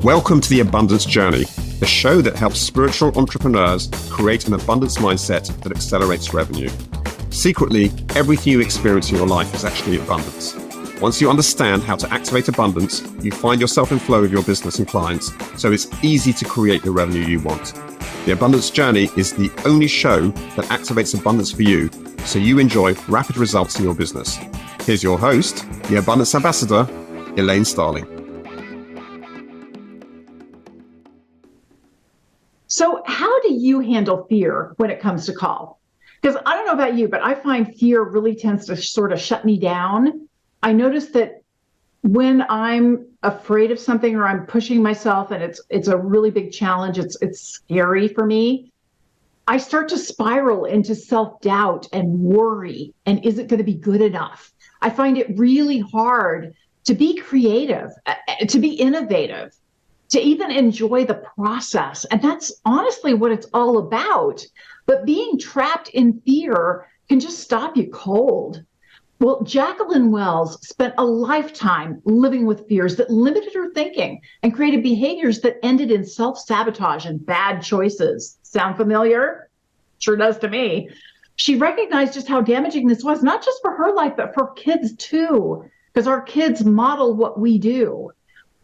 Welcome to The Abundance Journey, the show that helps spiritual entrepreneurs create an abundance mindset that accelerates revenue. Secretly, everything you experience in your life is actually abundance. Once you understand how to activate abundance, you find yourself in flow with your business and clients, so it's easy to create the revenue you want. The Abundance Journey is the only show that activates abundance for you, so you enjoy rapid results in your business. Here's your host, the Abundance Ambassador, Elaine Starling. So how do you handle fear when it comes to call? Because I don't know about you, but I find fear really tends to sort of shut me down. I notice that when I'm afraid of something or I'm pushing myself and it's a really big challenge, it's scary for me, I start to spiral into self-doubt and worry. And is it going to be good enough? I find it really hard to be creative, to be innovative, to even enjoy the process. And that's honestly what it's all about. But being trapped in fear can just stop you cold. Well, Jacqueline Wales spent a lifetime living with fears that limited her thinking and created behaviors that ended in self-sabotage and bad choices. Sound familiar? Sure does to me. She recognized just how damaging this was, not just for her life, but for kids too, because our kids model what we do.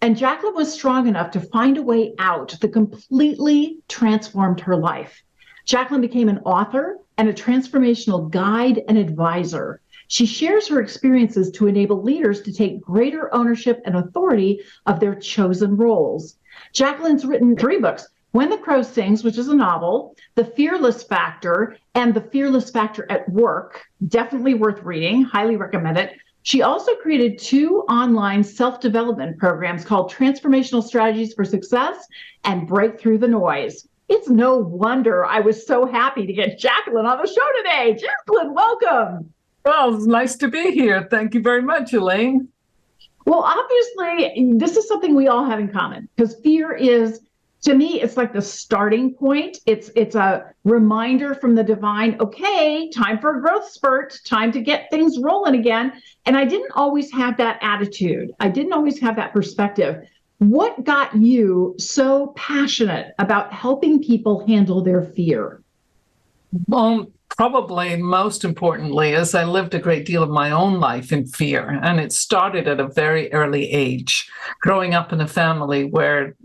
And Jacqueline was strong enough to find a way out that completely transformed her life. Jacqueline became an author and a transformational guide and advisor. She shares her experiences to enable leaders to take greater ownership and authority of their chosen roles. Jacqueline's written 3 books, When the Crow Sings, which is a novel, The Fearless Factor, and The Fearless Factor at Work. Definitely worth reading, highly recommend it. She also created 2 online self-development programs called Transformational Strategies for Success and Break Through the Noise. It's no wonder I was so happy to get Jacqueline on the show today. Jacqueline, welcome. Well, it's nice to be here. Thank you very much, Elaine. Well, obviously, this is something we all have in common because fear is, to me, it's like the starting point. It's a reminder from the divine, okay, time for a growth spurt, time to get things rolling again. And I didn't always have that attitude. I didn't always have that perspective. What got you so passionate about helping people handle their fear? Well, probably most importantly is I lived a great deal of my own life in fear, and it started at a very early age, growing up in a family where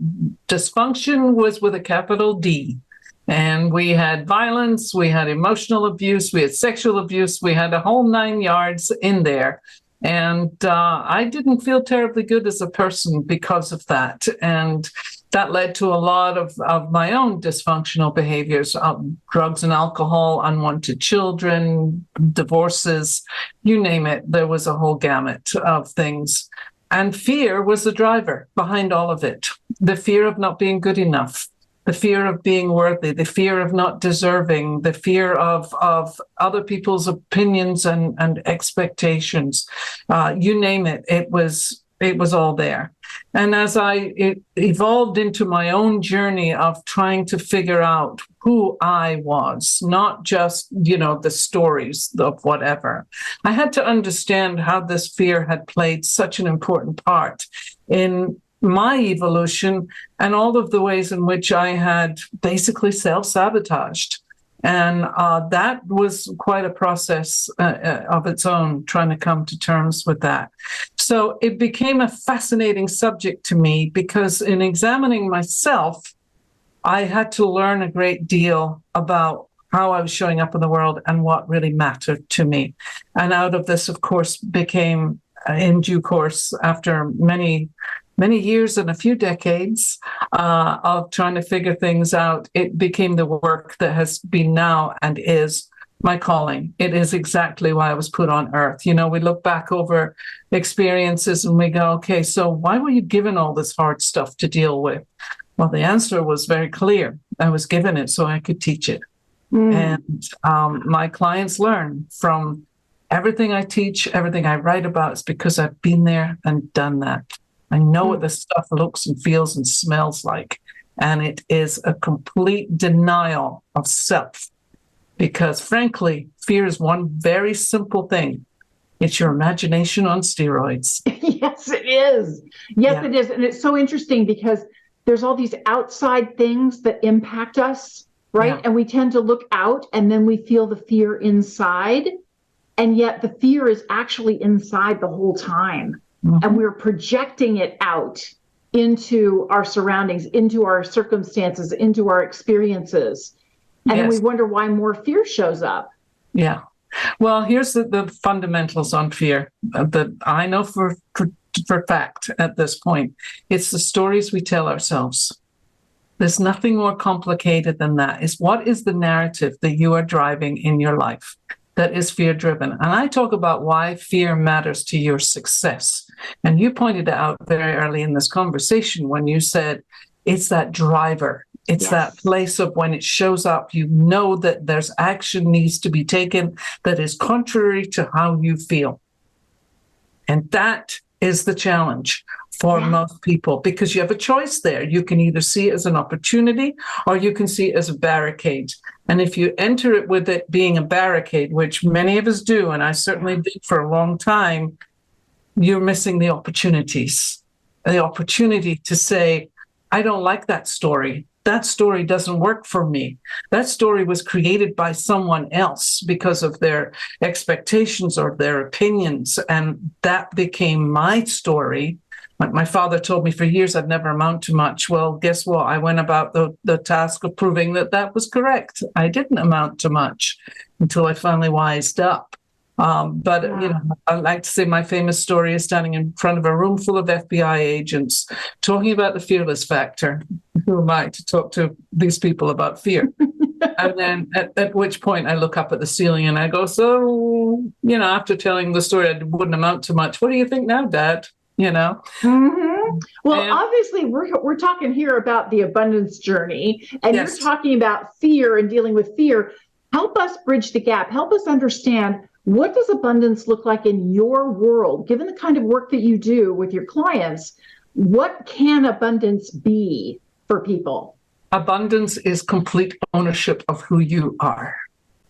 dysfunction was with a capital D. And we had violence, we had emotional abuse, we had sexual abuse, we had a whole 9 yards in there. And I didn't feel terribly good as a person because of that. And that led to a lot of my own dysfunctional behaviors, drugs and alcohol, unwanted children, divorces, you name it. There was a whole gamut of things. And fear was the driver behind all of it. The fear of not being good enough, the fear of being worthy, the fear of not deserving, the fear of other people's opinions and expectations. You name it, it was all there. And as it evolved into my own journey of trying to figure out who I was, not just, the stories of whatever, I had to understand how this fear had played such an important part in my evolution and all of the ways in which I had basically self-sabotaged. And that was quite a process of its own, trying to come to terms with that. So it became a fascinating subject to me because in examining myself, I had to learn a great deal about how I was showing up in the world and what really mattered to me. And out of this, of course, became, in due course, after many years and a few decades of trying to figure things out, it became the work that has been now and is my calling. It is exactly why I was put on earth. We look back over experiences and we go, okay, so why were you given all this hard stuff to deal with? Well, the answer was very clear. I was given it so I could teach it. And my clients learn from everything I teach, everything I write about. It's because I've been there and done that. I know what this stuff looks and feels and smells like. And it is a complete denial of self. Because frankly, fear is one very simple thing. It's your imagination on steroids. Yes, it is. Yes, yeah. It is. And it's so interesting because there's all these outside things that impact us, right? Yeah. And we tend to look out and then we feel the fear inside. And yet the fear is actually inside the whole time. Mm-hmm. And we're projecting it out into our surroundings, into our circumstances, into our experiences. And then we wonder why more fear shows up. Yeah. Well, here's the fundamentals on fear that I know for fact at this point. It's the stories we tell ourselves. There's nothing more complicated than that. It's what is the narrative that you are driving in your life that is fear-driven. And I talk about why fear matters to your success. And you pointed it out very early in this conversation when you said it's that driver. It's that place of when it shows up, you know that there's action needs to be taken that is contrary to how you feel. And that is the challenge for most people, because you have a choice there. You can either see it as an opportunity or you can see it as a barricade. And if you enter it with it being a barricade, which many of us do, and I certainly did for a long time, you're missing the opportunities. The opportunity to say, I don't like that story. That story doesn't work for me. That story was created by someone else because of their expectations or their opinions. And that became my story. My father told me for years I'd never amount to much. Well, guess what? I went about the task of proving that was correct. I didn't amount to much until I finally wised up. But you know, I like to say my famous story is standing in front of a room full of FBI agents talking about the fearless factor. Who am I to talk to these people about fear? And then at which point I look up at the ceiling and I go, so, you know, after telling the story, I wouldn't amount to much. What do you think now, Dad? You know? Mm-hmm. Well, obviously, we're talking here about the abundance journey, and you're talking about fear and dealing with fear. Help us bridge the gap. Help us understand, what does abundance look like in your world? Given the kind of work that you do with your clients, what can abundance be for people? Abundance is complete ownership of who you are.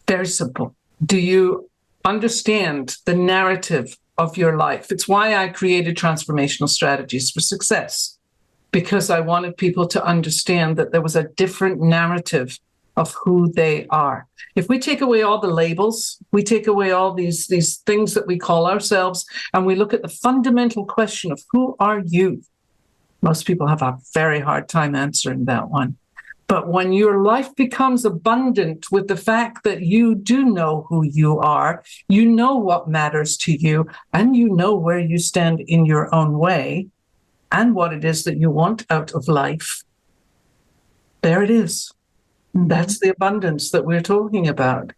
Very simple. Do you understand the narrative of your life? It's why I created transformational strategies for success, because I wanted people to understand that there was a different narrative of who they are. If we take away all the labels, we take away all these things that we call ourselves, and we look at the fundamental question of who are you? Most people have a very hard time answering that one. But when your life becomes abundant with the fact that you do know who you are, you know what matters to you, and you know where you stand in your own way and what it is that you want out of life, there it is. That's the abundance that we're talking about.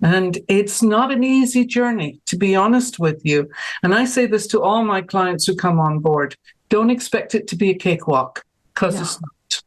And it's not an easy journey, to be honest with you. And I say this to all my clients who come on board. Don't expect it to be a cakewalk, because it's not.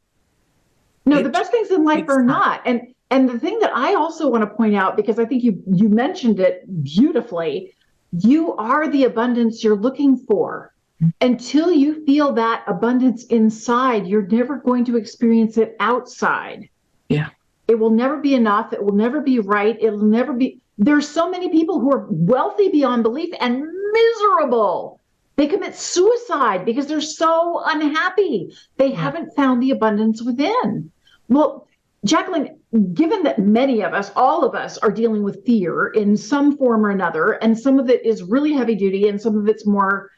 No, the best things in life are not. And the thing that I also want to point out, because I think you mentioned it beautifully, you are the abundance you're looking for. Until you feel that abundance inside, you're never going to experience it outside. Yeah. It will never be enough. It will never be right. It will never be. There's so many people who are wealthy beyond belief and miserable. They commit suicide because they're so unhappy. They haven't found the abundance within. Well, Jacqueline, given that many of us, all of us, are dealing with fear in some form or another, and some of it is really heavy duty and some of it's more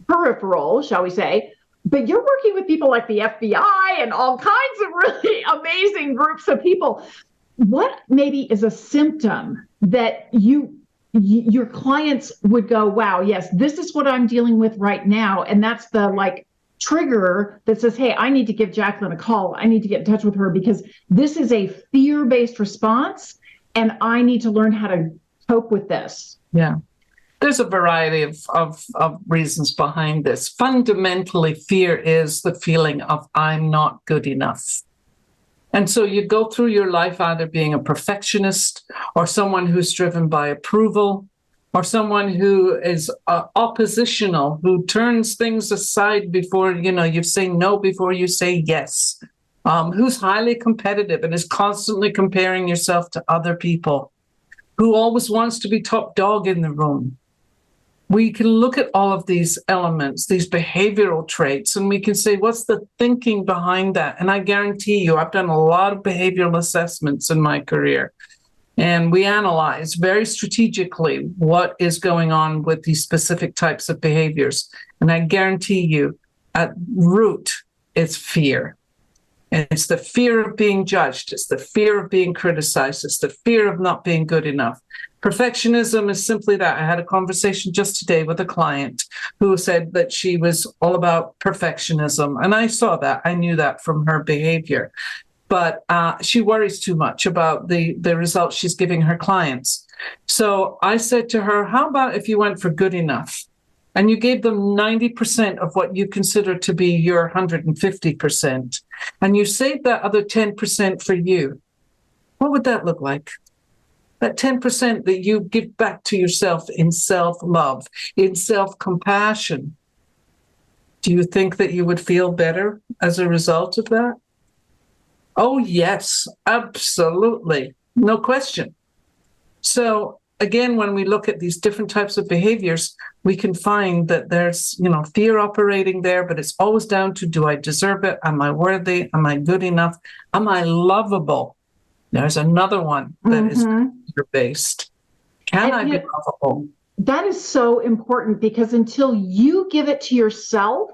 peripheral, shall we say, but you're working with people like the FBI and all kinds of really amazing groups of people. What maybe is a symptom that your clients would go, wow, yes, this is what I'm dealing with right now. And that's the trigger that says, hey, I need to give Jacqueline a call. I need to get in touch with her because this is a fear-based response and I need to learn how to cope with this. Yeah. There's a variety of reasons behind this. Fundamentally, fear is the feeling of I'm not good enough. And so you go through your life either being a perfectionist or someone who's driven by approval or someone who is oppositional, who turns things aside before, you say no before you say yes, who's highly competitive and is constantly comparing yourself to other people, who always wants to be top dog in the room. we can look at all of these elements, these behavioral traits, and we can say, what's the thinking behind that? And I guarantee you, I've done a lot of behavioral assessments in my career. And we analyze very strategically what is going on with these specific types of behaviors. And I guarantee you, at root, it's fear. And it's the fear of being judged. It's the fear of being criticized. It's the fear of not being good enough. Perfectionism is simply that. I had a conversation just today with a client who said that she was all about perfectionism. And I saw that. I knew that from her behavior. But she worries too much about the results she's giving her clients. So I said to her, how about if you went for good enough? And you gave them 90% of what you consider to be your 150%, and you saved that other 10% for you, what would that look like? That 10% that you give back to yourself in self-love, in self-compassion. Do you think that you would feel better as a result of that? Oh, yes, absolutely. No question. So again, when we look at these different types of behaviors, we can find that there's, fear operating there, but it's always down to, do I deserve it? Am I worthy? Am I good enough? Am I lovable? There's another one that is fear-based. Can I be lovable? That is so important, because until you give it to yourself,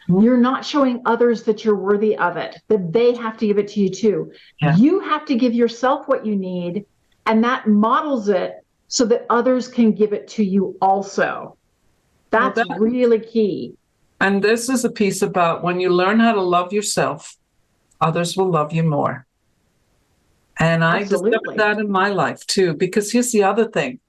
you're not showing others that you're worthy of it, that they have to give it to you too. Yeah. You have to give yourself what you need, and that models it so that others can give it to you also. That's really key. And this is a piece about when you learn how to love yourself, others will love you more. And I discovered that in my life too, because here's the other thing.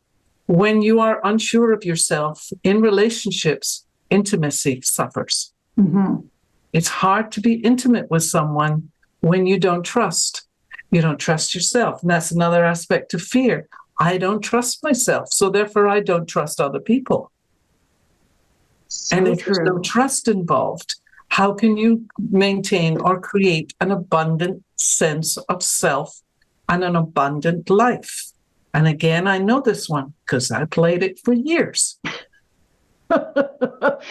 When you are unsure of yourself in relationships, intimacy suffers. Mm-hmm. It's hard to be intimate with someone when you don't trust. You don't trust yourself. And that's another aspect of fear. I don't trust myself, so therefore I don't trust other people. And if there's no trust involved, how can you maintain or create an abundant sense of self and an abundant life? And again, I know this one because I played it for years.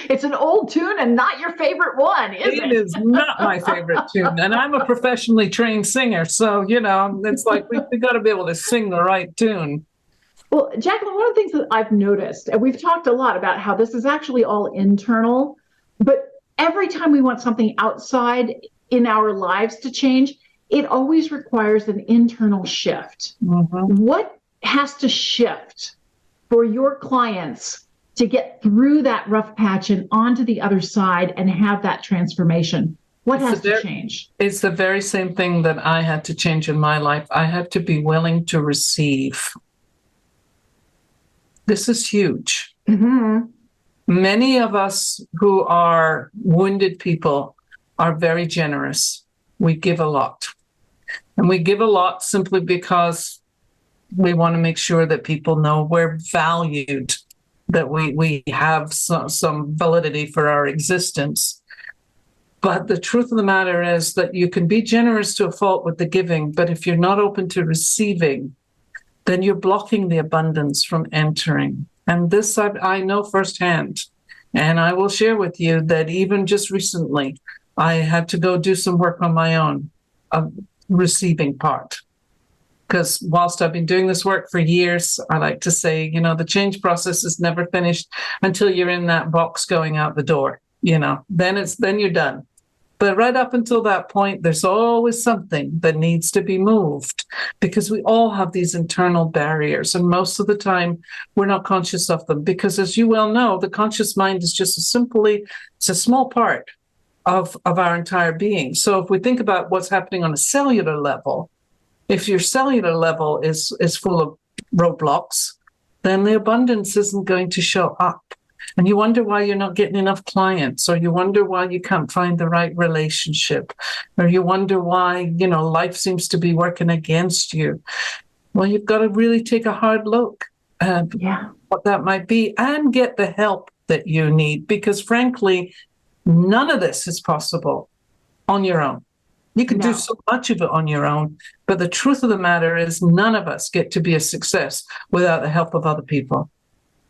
It's an old tune and not your favorite one, is it? It is not my favorite tune. And I'm a professionally trained singer. So, it's like we got to be able to sing the right tune. Well, Jacqueline, one of the things that I've noticed, and we've talked a lot about how this is actually all internal, but every time we want something outside in our lives to change, it always requires an internal shift. Mm-hmm. What has to shift for your clients to get through that rough patch and onto the other side and have that transformation? What has to change? It's the very same thing that I had to change in my life. I had to be willing to receive. This is huge. Mm-hmm. Many of us who are wounded people are very generous. We give a lot. And we give a lot simply because we want to make sure that people know we're valued, that we have some validity for our existence. But the truth of the matter is that you can be generous to a fault with the giving, but if you're not open to receiving, then you're blocking the abundance from entering. And this I know firsthand. And I will share with you that even just recently, I had to go do some work on my own, receiving part. Because whilst I've been doing this work for years, I like to say, the change process is never finished until you're in that box going out the door. Then you're done. But right up until that point, there's always something that needs to be moved, because we all have these internal barriers. And most of the time, we're not conscious of them, because as you well know, the conscious mind is just it's a small part of our entire being. So if we think about what's happening on a cellular level, if your cellular level is full of roadblocks, then the abundance isn't going to show up. And you wonder why you're not getting enough clients, or you wonder why you can't find the right relationship, or you wonder why, life seems to be working against you. Well, you've got to really take a hard look at what that might be and get the help that you need, because frankly, none of this is possible on your own. You can do so much of it on your own, but the truth of the matter is none of us get to be a success without the help of other people.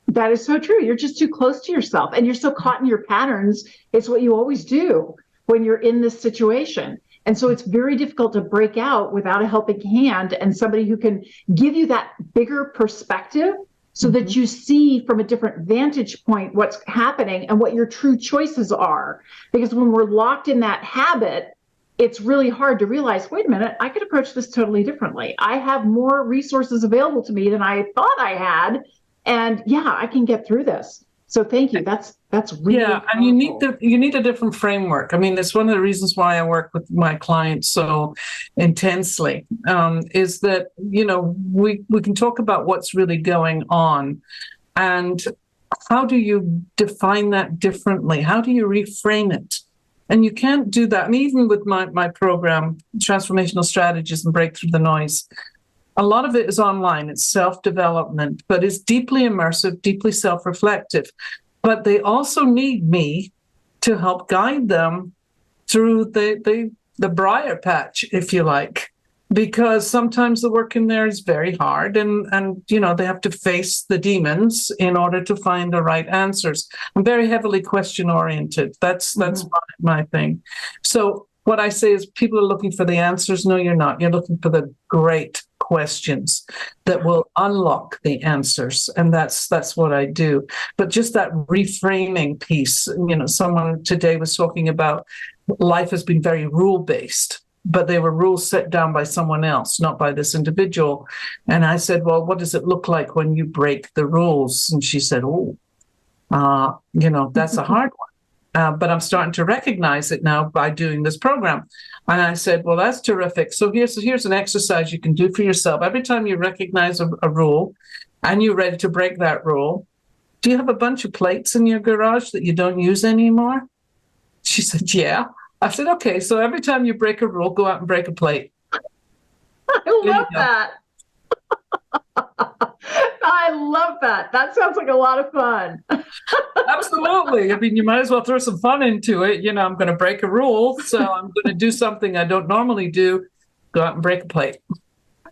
That is so true. You're just too close to yourself and you're so caught in your patterns. It's what you always do when you're in this situation. And so it's very difficult to break out without a helping hand and somebody who can give you that bigger perspective so that you see from a different vantage point what's happening and what your true choices are. Because when we're locked in that habit, it's really hard to realize, wait a minute, I could approach this totally differently. I have more resources available to me than I thought I had. And yeah, I can get through this. So thank you. That's really and powerful. you need a different framework. I mean, that's one of the reasons why I work with my clients so intensely. Is that we can talk about what's really going on, and how do you define that differently? How do you reframe it? And you can't do that. I mean, even with my program, Transformational Strategies and Break Through the Noise, a lot of it is online. It's self-development, but it's deeply immersive, deeply self-reflective. But they also need me to help guide them through the briar patch, if you like, because sometimes the work in there is very hard, and they have to face the demons in order to find the right answers. I'm very heavily question-oriented. That's my thing. So what I say is, people are looking for the answers. No, you're not. You're looking for the great questions that will unlock the answers, and that's what I do. But just that reframing piece, someone today was talking about life has been very rule-based, but they were rules set down by someone else, not by this individual. And I said, well, what does it look like when you break the rules? And she said, that's a hard one. But I'm starting to recognize it now by doing this program. And I said, well, that's terrific. So here's an exercise you can do for yourself. Every time you recognize a rule and you're ready to break that rule, do you have a bunch of plates in your garage that you don't use anymore? She said, yeah. I said, okay, so every time you break a rule, go out and break a plate. I love that. I love that. That sounds like a lot of fun. Absolutely. I mean, you might as well throw some fun into it. I'm going to break a rule, so I'm going to do something I don't normally do. Go out and break a plate.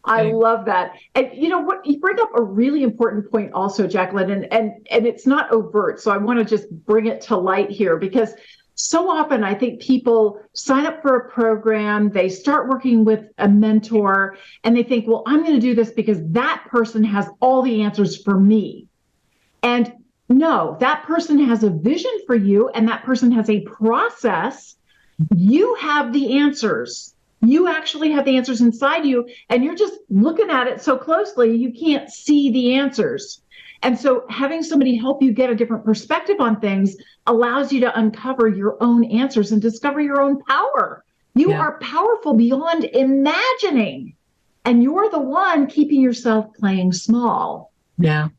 I love that. And what, you bring up a really important point also, Jacqueline, and it's not overt. So I want to just bring it to light here, because so often I think people sign up for a program, they start working with a mentor, and they think, well, I'm going to do this because that person has all the answers for me. And no, that person has a vision for you, and that person has a process. You have the answers. You actually have the answers inside you, and you're just looking at it so closely, you can't see the answers. And so having somebody help you get a different perspective on things allows you to uncover your own answers and discover your own power. You are powerful beyond imagining, and you're the one keeping yourself playing small. Yeah.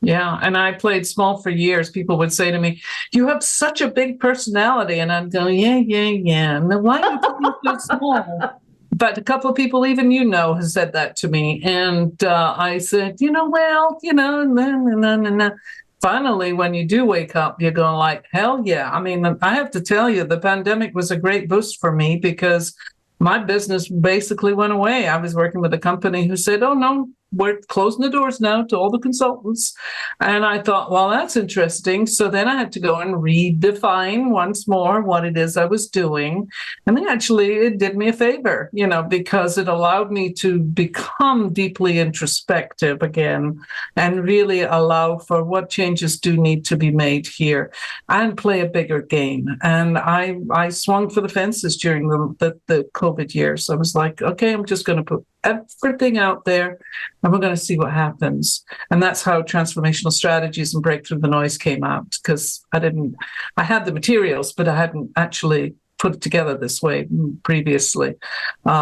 Yeah. And I played small for years. People would say to me, you have such a big personality. And I'd go, yeah. And then why do you think you're so small? But a couple of people, even has said that to me. And I said, finally, when you do wake up, you're going like, hell yeah. I mean, I have to tell you, the pandemic was a great boost for me, because my business basically went away. I was working with a company who said, oh, no, we're closing the doors now to all the consultants. And I thought, well, that's interesting. So then I had to go and redefine once more what it is I was doing. And then actually it did me a favor, because it allowed me to become deeply introspective again and really allow for what changes do need to be made here and play a bigger game. And I swung for the fences during the COVID years. I was like, okay, I'm just going to put everything out there, and we're going to see what happens. And that's how Transformational Strategies and Break Through the Noise came out, because I had the materials, but I hadn't actually put it together this way previously.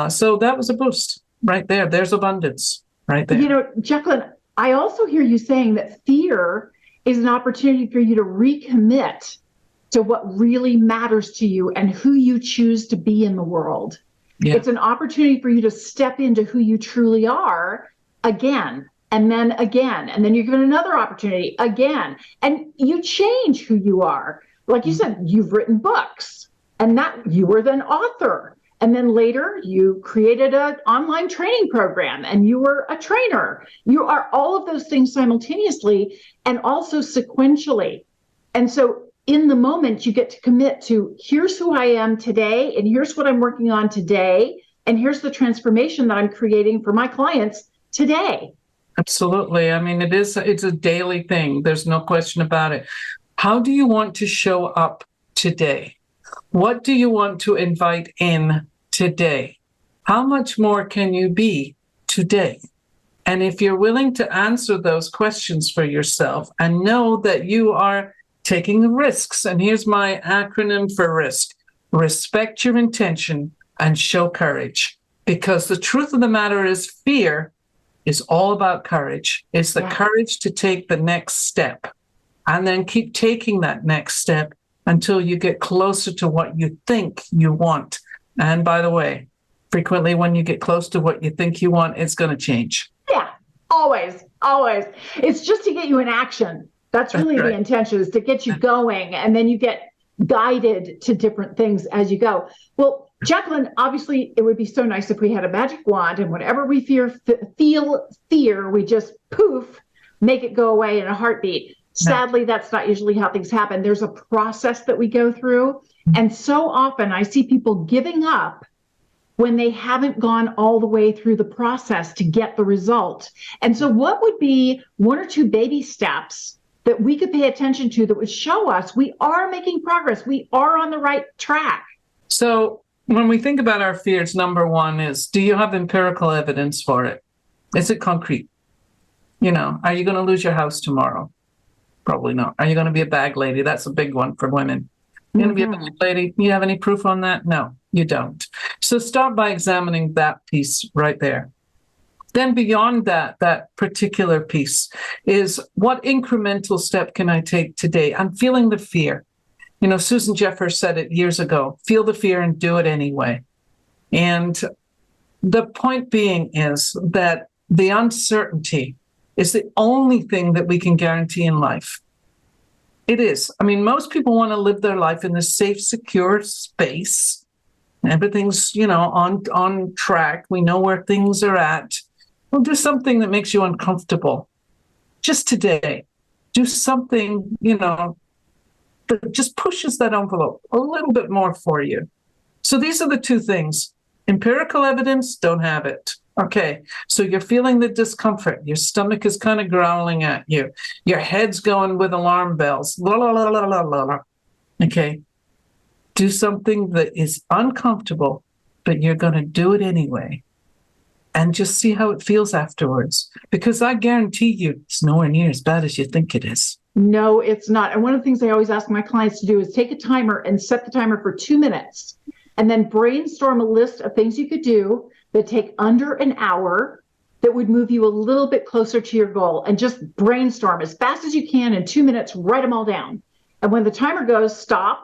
So that was a boost right there. There's abundance right there. Jacqueline, I also hear you saying that fear is an opportunity for you to recommit to what really matters to you and who you choose to be in the world. Yeah. It's an opportunity for you to step into who you truly are again, and then again, and then you're given another opportunity again, and you change who you are. Like you said, you've written books, and that you were then author. And then later you created an online training program and you were a trainer. You are all of those things simultaneously. and also sequentially. And so in the moment, you get to commit to, here's who I am today, and here's what I'm working on today, and here's the transformation that I'm creating for my clients today. Absolutely. I mean, it's a daily thing. There's no question about it. How do you want to show up today? What do you want to invite in today? How much more can you be today? And if you're willing to answer those questions for yourself and know that you are taking risks, and here's my acronym for risk: respect your intention and show courage. Because the truth of the matter is, fear is all about courage. It's the courage to take the next step and then keep taking that next step until you get closer to what you think you want. And by the way, frequently when you get close to what you think you want, it's going to change. Yeah, always, always. It's just to get you in action. That's really the intention, is to get you going, and then you get guided to different things as you go. Well, Jacqueline, obviously it would be so nice if we had a magic wand, and whenever we feel fear, we just poof, make it go away in a heartbeat. Sadly, that's not usually how things happen. There's a process that we go through. And so often I see people giving up when they haven't gone all the way through the process to get the result. And so what would be one or two baby steps that we could pay attention to that would show us we are making progress, we are on the right track? So when we think about our fears, number one is, do you have empirical evidence for it? Is it concrete? Are you going to lose your house tomorrow? Probably not. Are you going to be a bag lady? That's a big one for women. You're going to be a bag lady. You have any proof on that? No, you don't. So start by examining that piece right there. Then beyond that particular piece is, what incremental step can I take today? I'm feeling the fear. Susan Jeffers said it years ago: feel the fear and do it anyway. And the point being is that the uncertainty is the only thing that we can guarantee in life. It is. I mean, most people want to live their life in this safe, secure space. Everything's, on track. We know where things are at. Well, do something that makes you uncomfortable. Just today, do something, that just pushes that envelope a little bit more for you. So these are the two things. Empirical evidence, don't have it. Okay, so you're feeling the discomfort. Your stomach is kind of growling at you. Your head's going with alarm bells. La, la, la, la, la, la. Okay, do something that is uncomfortable, but you're going to do it anyway. And just see how it feels afterwards. Because I guarantee you, it's nowhere near as bad as you think it is. No, it's not. And one of the things I always ask my clients to do is take a timer and set the timer for 2 minutes, and then brainstorm a list of things you could do that take under an hour that would move you a little bit closer to your goal, and just brainstorm as fast as you can in 2 minutes, write them all down. And when the timer goes, stop,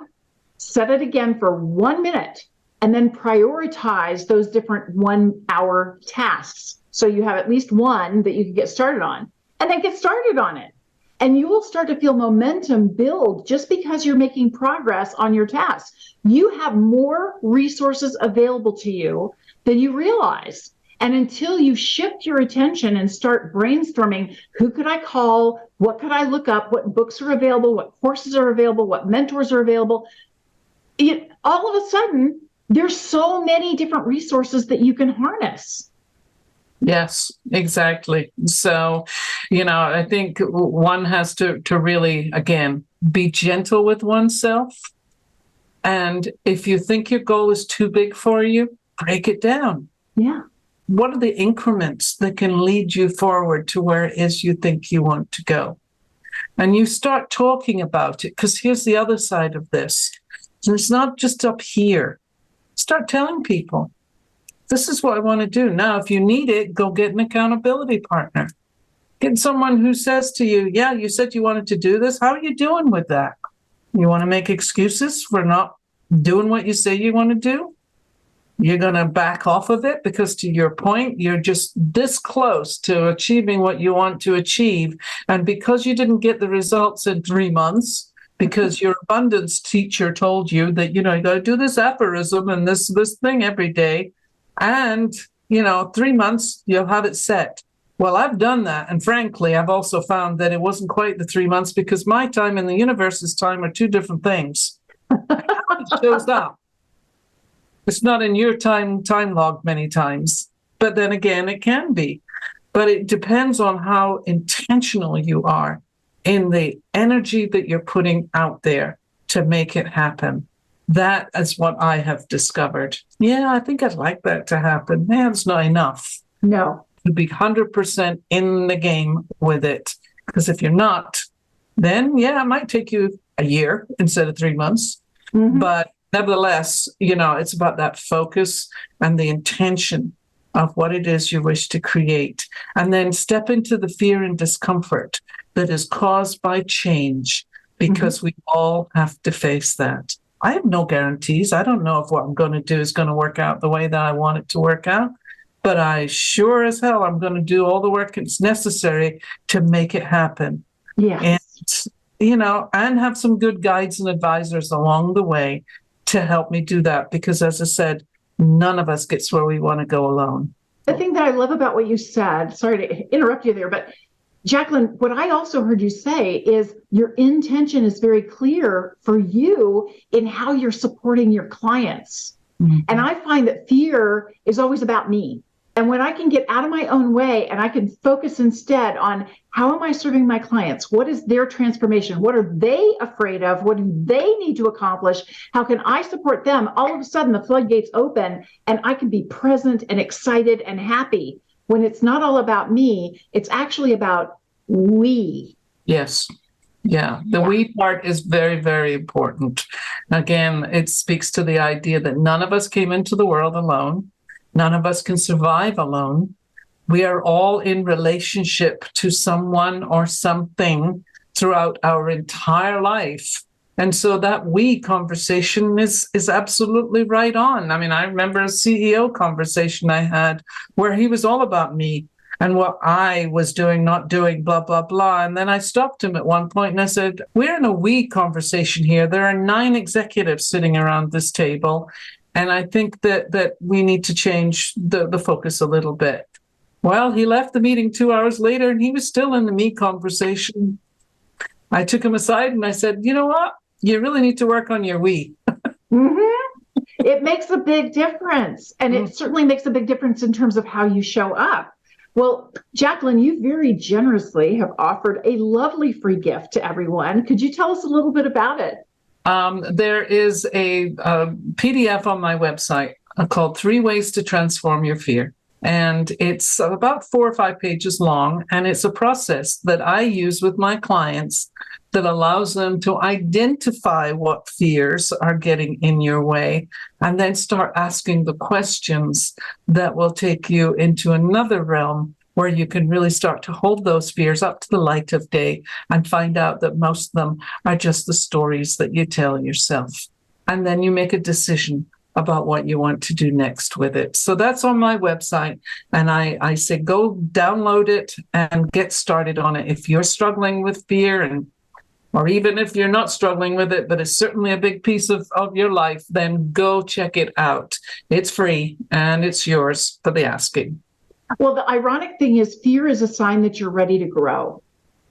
set it again for 1 minute, and then prioritize those different 1 hour tasks. So you have at least one that you can get started on, and then get started on it. And you will start to feel momentum build just because you're making progress on your tasks. You have more resources available to you than you realize. And until you shift your attention and start brainstorming, who could I call? What could I look up? What books are available? What courses are available? What mentors are available? All of a sudden, there's so many different resources that you can harness. Yes, exactly. So, I think one has to really, again, be gentle with oneself. And if you think your goal is too big for you, break it down. Yeah. What are the increments that can lead you forward to where it is you think you want to go? And you start talking about it, because here's the other side of this. It's not just up here. Start telling people, this is what I want to do. Now, if you need it, go get an accountability partner. Get someone who says to you, yeah, you said you wanted to do this. How are you doing with that? You want to make excuses for not doing what you say you want to do? You're going to back off of it because, to your point, you're just this close to achieving what you want to achieve. And because you didn't get the results in 3 months, because your abundance teacher told you that, you got to do this aphorism and this thing every day. And, 3 months, you'll have it set. Well, I've done that. And frankly, I've also found that it wasn't quite the 3 months because my time and the universe's time are two different things. It shows up. It's not in your time log many times. But then again, it can be. But it depends on how intentional you are in the energy that you're putting out there to make it happen. That is what I have discovered. Yeah, I think I'd like that to happen. Man, it's not enough. No. To be 100% in the game with it. Because if you're not, then it might take you a year instead of 3 months. Mm-hmm. But nevertheless, it's about that focus and the intention of what it is you wish to create. And then step into the fear and discomfort that is caused by change, because we all have to face that. I have no guarantees. I don't know if what I'm going to do is going to work out the way that I want it to work out. But I sure as hell I'm going to do all the work that's necessary to make it happen. Yes. And, and have some good guides and advisors along the way to help me do that. Because as I said, none of us gets where we want to go alone. The thing that I love about what you said, sorry to interrupt you there, but Jacqueline, what I also heard you say is your intention is very clear for you in how you're supporting your clients. Mm-hmm. And I find that fear is always about me. And when I can get out of my own way and I can focus instead on how am I serving my clients? What is their transformation? What are they afraid of? What do they need to accomplish? How can I support them? All of a sudden, the floodgates open and I can be present and excited and happy. When it's not all about me, it's actually about we. Yes. Yeah. The we part is very, very important. Again, it speaks to the idea that none of us came into the world alone. None of us can survive alone. We are all in relationship to someone or something throughout our entire life. And so that we conversation is absolutely right on. I mean, I remember a CEO conversation I had where he was all about me and what I was doing, not doing, blah, blah, blah. And then I stopped him at one point and I said, we're in a we conversation here. There are 9 executives sitting around this table. And I think that we need to change the focus a little bit. Well, he left the meeting 2 hours later and he was still in the me conversation. I took him aside and I said, you know what? You really need to work on your we. Mm-hmm. It makes a big difference. And it certainly makes a big difference in terms of how you show up. Well, Jacqueline, you very generously have offered a lovely free gift to everyone. Could you tell us a little bit about it? There is a PDF on my website called 3 Ways to Transform Your Fear. And it's about 4 or 5 pages long. And it's a process that I use with my clients that allows them to identify what fears are getting in your way and then start asking the questions that will take you into another realm where you can really start to hold those fears up to the light of day and find out that most of them are just the stories that you tell yourself. And then you make a decision about what you want to do next with it. So that's on my website. And I say, go download it and get started on it. If you're struggling with fear or even if you're not struggling with it, but it's certainly a big piece of your life, then go check it out. It's free and it's yours for the asking. Well, the ironic thing is fear is a sign that you're ready to grow.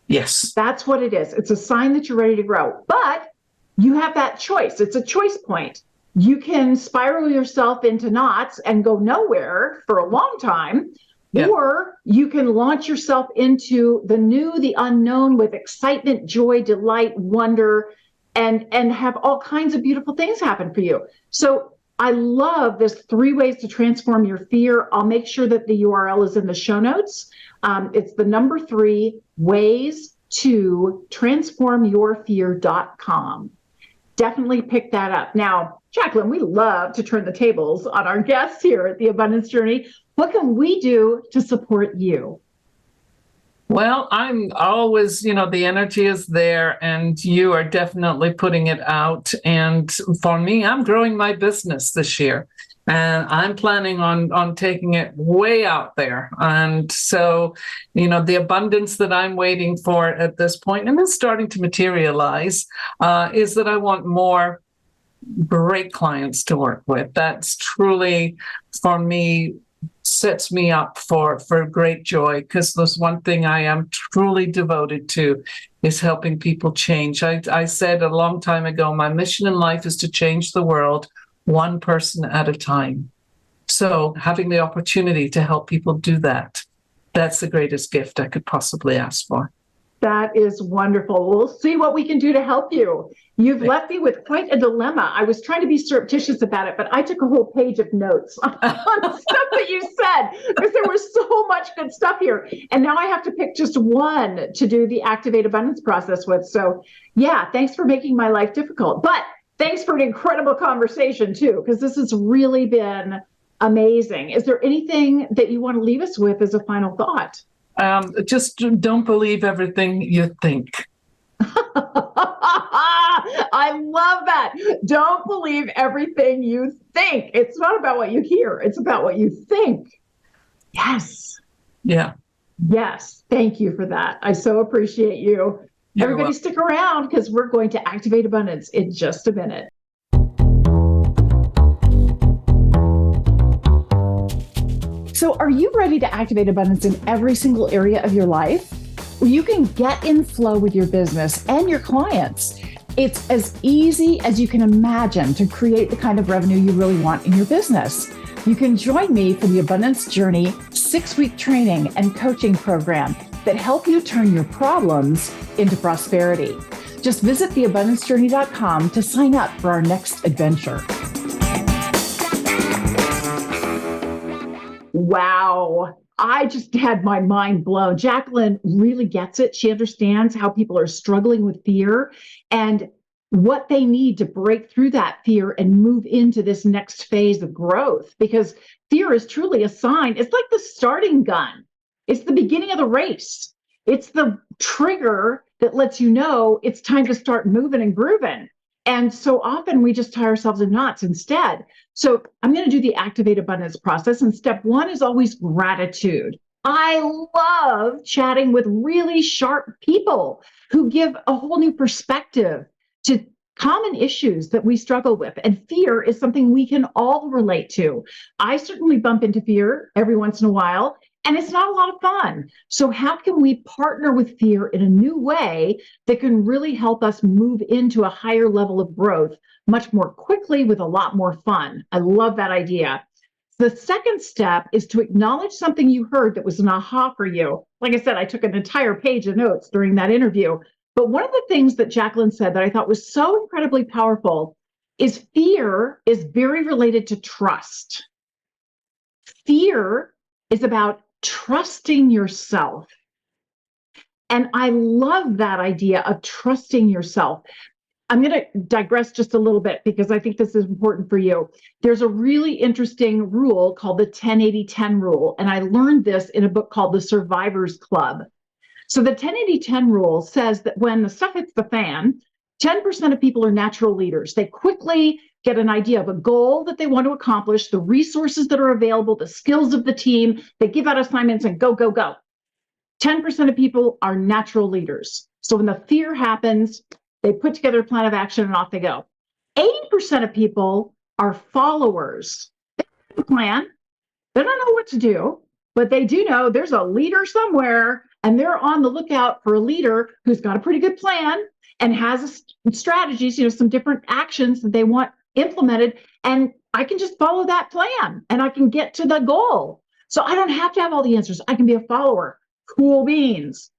Yes. That's what it is. It's a sign that you're ready to grow. But you have that choice. It's a choice point. You can spiral yourself into knots and go nowhere for a long time, or you can launch yourself into the new, the unknown with excitement, joy, delight, wonder, and have all kinds of beautiful things happen for you. So I love this 3 ways to transform your fear. I'll make sure that the URL is in the show notes. It's the number 3 ways to transformyourfear.com. Definitely pick that up. Now, Jacqueline, we love to turn the tables on our guests here at the Abundance Journey. What can we do to support you? Well, I'm always, the energy is there and you are definitely putting it out. And for me, I'm growing my business this year and I'm planning on taking it way out there. And so, the abundance that I'm waiting for at this point, and it's starting to materialize, is that I want more great clients to work with. That's truly, for me, sets me up for great joy, because there's one thing I am truly devoted to is helping people change. I said a long time ago, my mission in life is to change the world one person at a time. So having the opportunity to help people do that, that's the greatest gift I could possibly ask for. That is wonderful. We'll see what we can do to help you. You've left me with quite a dilemma. I was trying to be surreptitious about it, but I took a whole page of notes on stuff that you said, because there was so much good stuff here. And now I have to pick just one to do the Activate Abundance process with. So yeah, thanks for making my life difficult. But thanks for an incredible conversation too, because this has really been amazing. Is there anything that you want to leave us with as a final thought? Just don't believe everything you think. I love that. Don't believe everything you think. It's not about what you hear. It's about what you think. Yes. Yeah. Yes. Thank you for that. I so appreciate you. Everybody stick around, because we're going to activate abundance in just a minute. So are you ready to activate abundance in every single area of your life? Well, you can get in flow with your business and your clients. It's as easy as you can imagine to create the kind of revenue you really want in your business. You can join me for the Abundance Journey 6-week training and coaching program that help you turn your problems into prosperity. Just visit theabundancejourney.com to sign up for our next adventure. Wow. I just had my mind blown. Jacqueline really gets it. She understands how people are struggling with fear and what they need to break through that fear and move into this next phase of growth, because fear is truly a sign. It's like the starting gun. It's the beginning of the race. It's the trigger that lets you know it's time to start moving and grooving. And so often we just tie ourselves in knots instead. So I'm going to do the Activate Abundance process. And step one is always gratitude. I love chatting with really sharp people who give a whole new perspective to common issues that we struggle with. And fear is something we can all relate to. I certainly bump into fear every once in a while, and it's not a lot of fun. So how can we partner with fear in a new way that can really help us move into a higher level of growth much more quickly with a lot more fun? I love that idea. The second step is to acknowledge something you heard that was an aha for you. Like I said, I took an entire page of notes during that interview. But one of the things that Jacqueline said that I thought was so incredibly powerful is fear is very related to trust. Fear is about trusting yourself. And I love that idea of trusting yourself. I'm going to digress just a little bit because I think this is important for you. There's a really interesting rule called the 10-80-10 rule. And I learned this in a book called The Survivor's Club. So the 10-80-10 rule says that when the stuff hits the fan, 10% of people are natural leaders. They quickly get an idea of a goal that they want to accomplish, the resources that are available, the skills of the team. They give out assignments and go, go, go. 10% of people are natural leaders. So when the fear happens, they put together a plan of action and off they go. 80% of people are followers. They have a plan. They don't know what to do, but they do know there's a leader somewhere, and they're on the lookout for a leader who's got a pretty good plan and has strategies, some different actions that they want implemented. And I can just follow that plan and I can get to the goal. So I don't have to have all the answers. I can be a follower. Cool beans.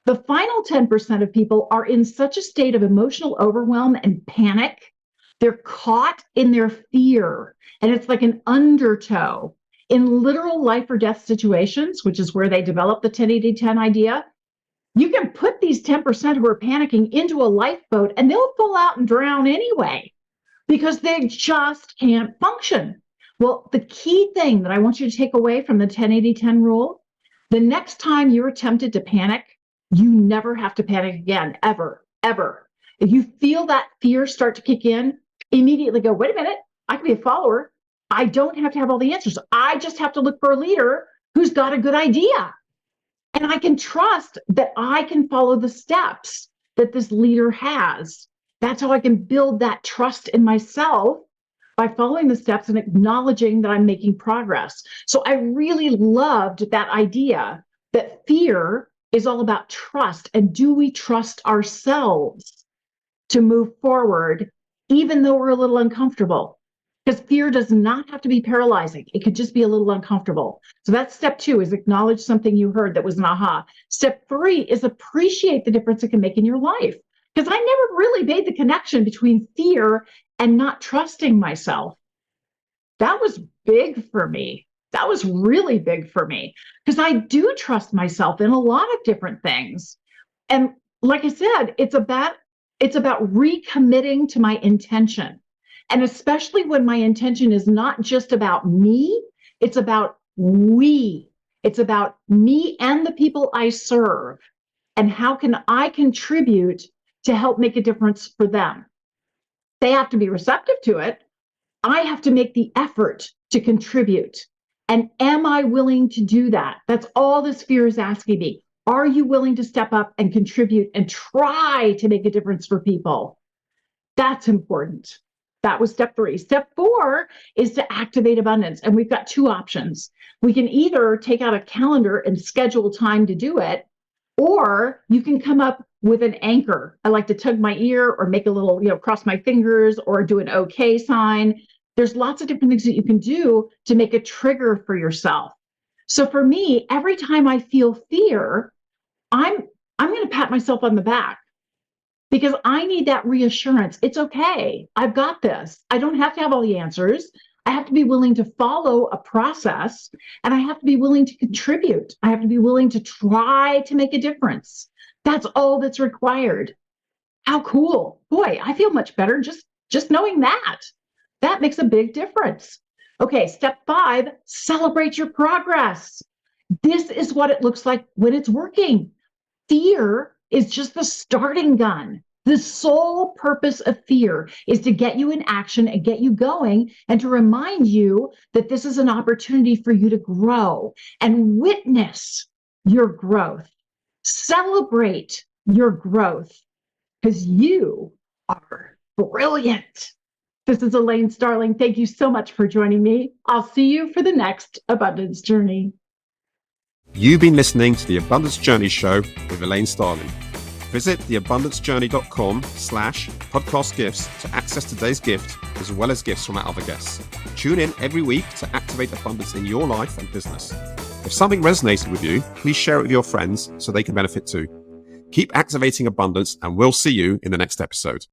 The final 10% of people are in such a state of emotional overwhelm and panic. They're caught in their fear. And it's like an undertow. In literal life or death situations, which is where they develop the 10-80-10 idea, you can put these 10% who are panicking into a lifeboat and they'll fall out and drown anyway because they just can't function. Well, the key thing that I want you to take away from the 10-80-10 rule, the next time you're tempted to panic, you never have to panic again, ever, ever. If you feel that fear start to kick in, immediately go, wait a minute, I can be a follower. I don't have to have all the answers. I just have to look for a leader who's got a good idea. And I can trust that I can follow the steps that this leader has. That's how I can build that trust in myself by following the steps and acknowledging that I'm making progress. So I really loved that idea that fear is all about trust. And do we trust ourselves to move forward, even though we're a little uncomfortable? Because fear does not have to be paralyzing. It could just be a little uncomfortable. So that's step 2, is acknowledge something you heard that was an aha. Step 3 is appreciate the difference it can make in your life. Because I never really made the connection between fear and not trusting myself. That was big for me. That was really big for me because I do trust myself in a lot of different things. And like I said, it's about recommitting to my intention. And especially when my intention is not just about me, it's about we. It's about me and the people I serve. And how can I contribute to help make a difference for them? They have to be receptive to it. I have to make the effort to contribute. And am I willing to do that? That's all this fear is asking me. Are you willing to step up and contribute and try to make a difference for people? That's important. That was step 3. Step 4 is to activate abundance. And we've got 2 options. We can either take out a calendar and schedule time to do it, or you can come up with an anchor. I like to tug my ear or make a little, cross my fingers or do an okay sign. There's lots of different things that you can do to make a trigger for yourself. So for me, every time I feel fear, I'm going to pat myself on the back because I need that reassurance. It's okay. I've got this. I don't have to have all the answers. I have to be willing to follow a process, and I have to be willing to contribute. I have to be willing to try to make a difference. That's all that's required. How cool. Boy, I feel much better just knowing that. That makes a big difference. Okay, step 5, celebrate your progress. This is what it looks like when it's working. Fear is just the starting gun. The sole purpose of fear is to get you in action and get you going and to remind you that this is an opportunity for you to grow and witness your growth. Celebrate your growth because you are brilliant. This is Elaine Starling. Thank you so much for joining me. I'll see you for the next Abundance Journey. You've been listening to the Abundance Journey Show with Elaine Starling. Visit theabundancejourney.com/podcast gifts to access today's gift, as well as gifts from our other guests. Tune in every week to activate abundance in your life and business. If something resonated with you, please share it with your friends so they can benefit too. Keep activating abundance, and we'll see you in the next episode.